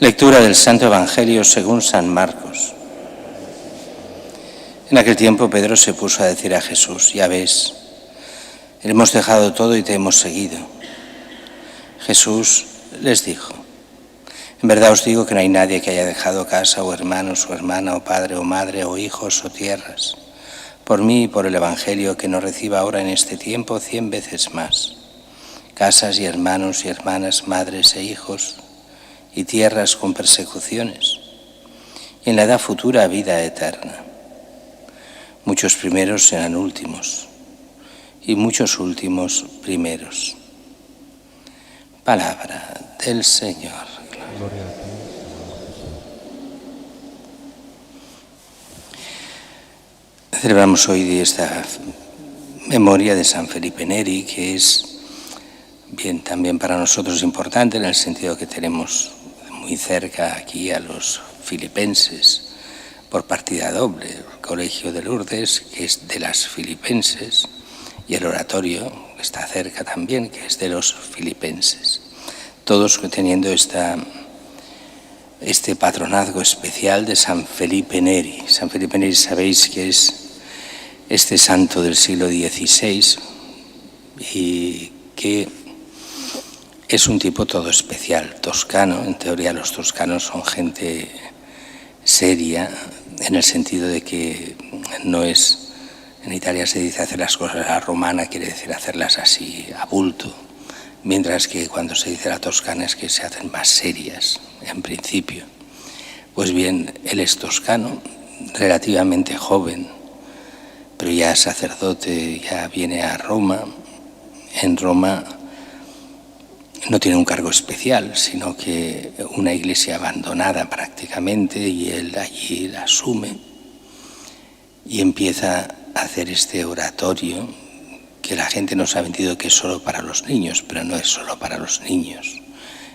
Lectura del Santo Evangelio según San Marcos. En aquel tiempo Pedro se puso a decir a Jesús: ya ves, hemos dejado todo y te hemos seguido. Jesús les dijo: en verdad os digo que no hay nadie que haya dejado casa o hermanos o hermana o padre o madre o hijos o tierras por mí y por el Evangelio que no reciba ahora en este tiempo 100 veces más, casas y hermanos y hermanas, madres e hijos y tierras con persecuciones, y en la edad futura vida eterna. Muchos primeros serán últimos, y muchos últimos primeros. Palabra del Señor. Gloria a ti. Celebramos hoy esta memoria de San Felipe Neri, que es bien también para nosotros importante en el sentido que tenemos muy cerca aquí a los filipenses por partida doble, el Colegio de Lourdes, que es de las filipenses, y el oratorio, que está cerca también, que es de los filipenses. Todos teniendo este patronazgo especial de San Felipe Neri. San Felipe Neri, sabéis que es este santo del siglo XVI y que es un tipo todo especial, toscano. En teoría los toscanos son gente seria, en el sentido de que no es, en Italia se dice hacer las cosas a la romana, quiere decir hacerlas así a bulto, mientras que cuando se dice la toscana es que se hacen más serias, en principio. Pues bien, él es toscano, relativamente joven, pero ya sacerdote, ya viene a Roma. En Roma no tiene un cargo especial, sino que una iglesia abandonada prácticamente, y él allí la asume y empieza a hacer este oratorio que la gente nos ha vendido que es solo para los niños, pero no es solo para los niños.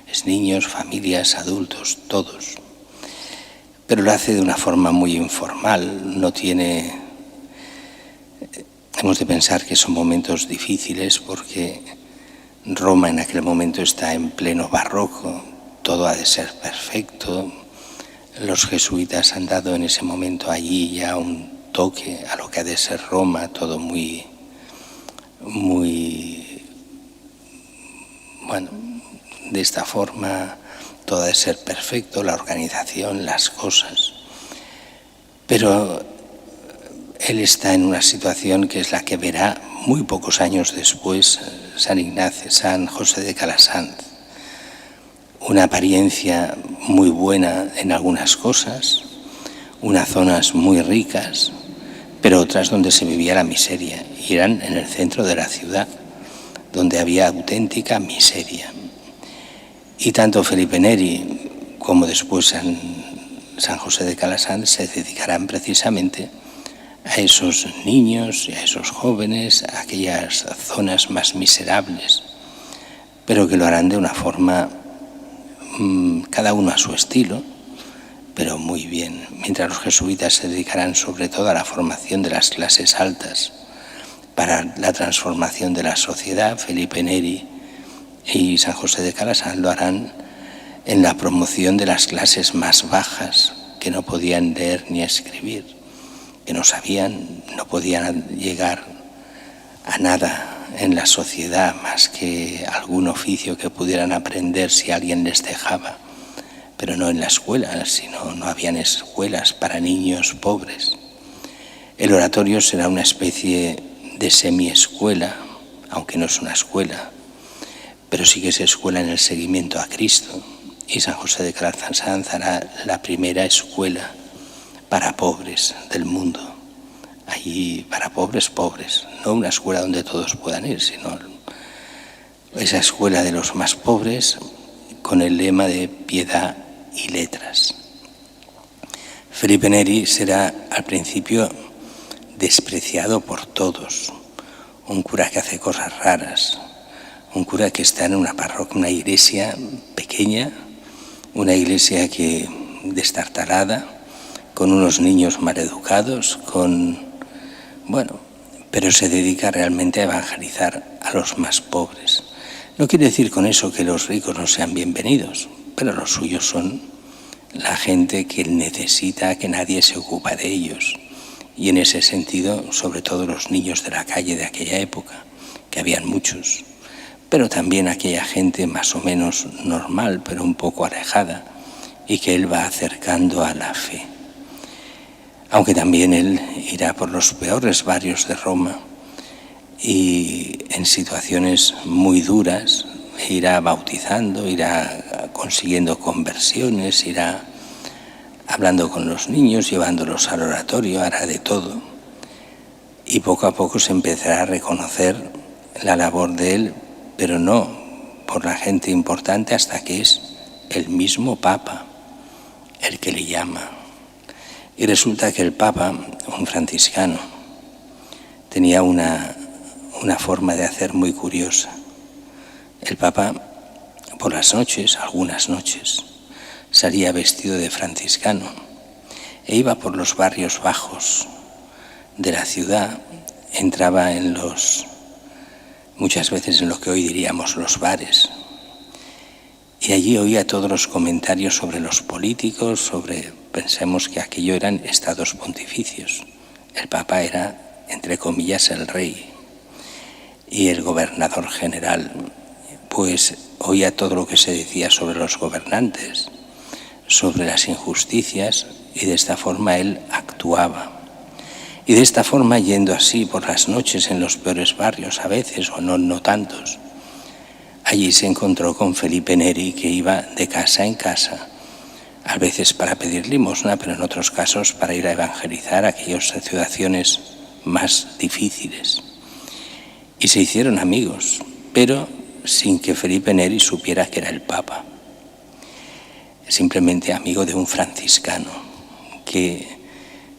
Es niños, familias, adultos, todos. Pero lo hace de una forma muy informal, no tiene... Hemos de pensar que son momentos difíciles porque Roma en aquel momento está en pleno barroco, todo ha de ser perfecto. Los jesuitas han dado en ese momento allí ya un toque a lo que ha de ser Roma, todo muy, bueno, de esta forma, todo ha de ser perfecto, la organización, las cosas. Pero él está en una situación que es la que verá muy pocos años después San José de Calasanz. Una apariencia muy buena en algunas cosas, unas zonas muy ricas, pero otras donde se vivía la miseria, y eran en el centro de la ciudad, donde había auténtica miseria. Y tanto Felipe Neri como después San José de Calasanz se dedicarán precisamente a esos niños y a esos jóvenes, a aquellas zonas más miserables, pero que lo harán de una forma, cada uno a su estilo, pero muy bien. Mientras los jesuitas se dedicarán sobre todo a la formación de las clases altas para la transformación de la sociedad, Felipe Neri y San José de Calasanz lo harán en la promoción de las clases más bajas, que no podían leer ni escribir, que no sabían, no podían llegar a nada en la sociedad más que algún oficio que pudieran aprender si alguien les dejaba, pero no en la escuela, sino no habían escuelas para niños pobres. El oratorio será una especie de semiescuela, aunque no es una escuela, pero sí que es escuela en el seguimiento a Cristo, y San José de Calasanz hará la primera escuela para pobres del mundo, allí para pobres, no una escuela donde todos puedan ir, sino esa escuela de los más pobres con el lema de piedad y letras. Felipe Neri será al principio despreciado por todos, un cura que hace cosas raras, un cura que está en una parroquia, una iglesia pequeña, una iglesia que destartalada, con unos niños maleducados, pero se dedica realmente a evangelizar a los más pobres. No quiere decir con eso que los ricos no sean bienvenidos, pero los suyos son la gente que necesita que nadie se ocupa de ellos. Y en ese sentido, sobre todo los niños de la calle de aquella época, que habían muchos, pero también aquella gente más o menos normal, pero un poco alejada, y que él va acercando a la fe. Aunque también él irá por los peores barrios de Roma y en situaciones muy duras irá bautizando, irá consiguiendo conversiones, irá hablando con los niños, llevándolos al oratorio, hará de todo. Y poco a poco se empezará a reconocer la labor de él, pero no por la gente importante, hasta que es el mismo Papa el que le llama. Y resulta que el Papa, un franciscano, tenía una forma de hacer muy curiosa. El Papa, por las noches, algunas noches, salía vestido de franciscano e iba por los barrios bajos de la ciudad, entraba muchas veces en lo que hoy diríamos los bares, y allí oía todos los comentarios sobre los políticos, pensemos que aquello eran estados pontificios. El Papa era, entre comillas, el rey, y el gobernador general, pues oía todo lo que se decía sobre los gobernantes, sobre las injusticias, y de esta forma él actuaba. Y de esta forma, yendo así por las noches en los peores barrios, a veces, o no tantos, allí se encontró con Felipe Neri, que iba de casa en casa, a veces para pedir limosna, pero en otros casos para ir a evangelizar aquellas situaciones más difíciles. Y se hicieron amigos, pero sin que Felipe Neri supiera que era el Papa. Simplemente amigo de un franciscano que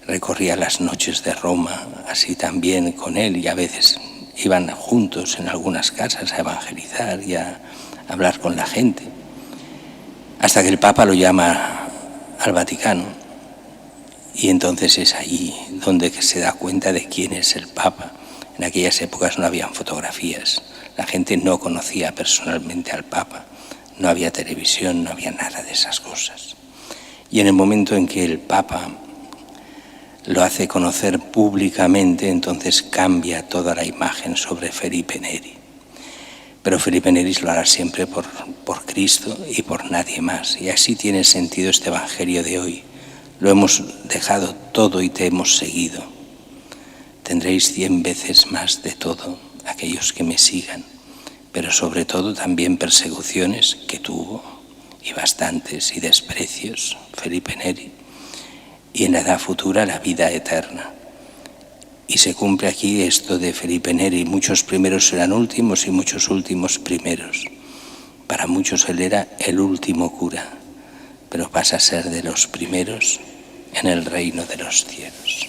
recorría las noches de Roma, así también con él, y a veces iban juntos en algunas casas a evangelizar y a hablar con la gente, hasta que el Papa lo llama al Vaticano, y entonces es allí donde se da cuenta de quién es el Papa. En aquellas épocas no habían fotografías, la gente no conocía personalmente al Papa, no había televisión, no había nada de esas cosas. Y en el momento en que el Papa lo hace conocer públicamente, entonces cambia toda la imagen sobre Felipe Neri. Pero Felipe Neri lo hará siempre por Cristo y por nadie más. Y así tiene sentido este Evangelio de hoy. Lo hemos dejado todo y te hemos seguido. Tendréis 100 veces más de todo aquellos que me sigan, pero sobre todo también persecuciones que tuvo, y bastantes, y desprecios, Felipe Neri, y en la edad futura la vida eterna. Y se cumple aquí esto de Felipe Neri: muchos primeros serán últimos y muchos últimos primeros. Para muchos él era el último cura, pero pasa a ser de los primeros en el reino de los cielos.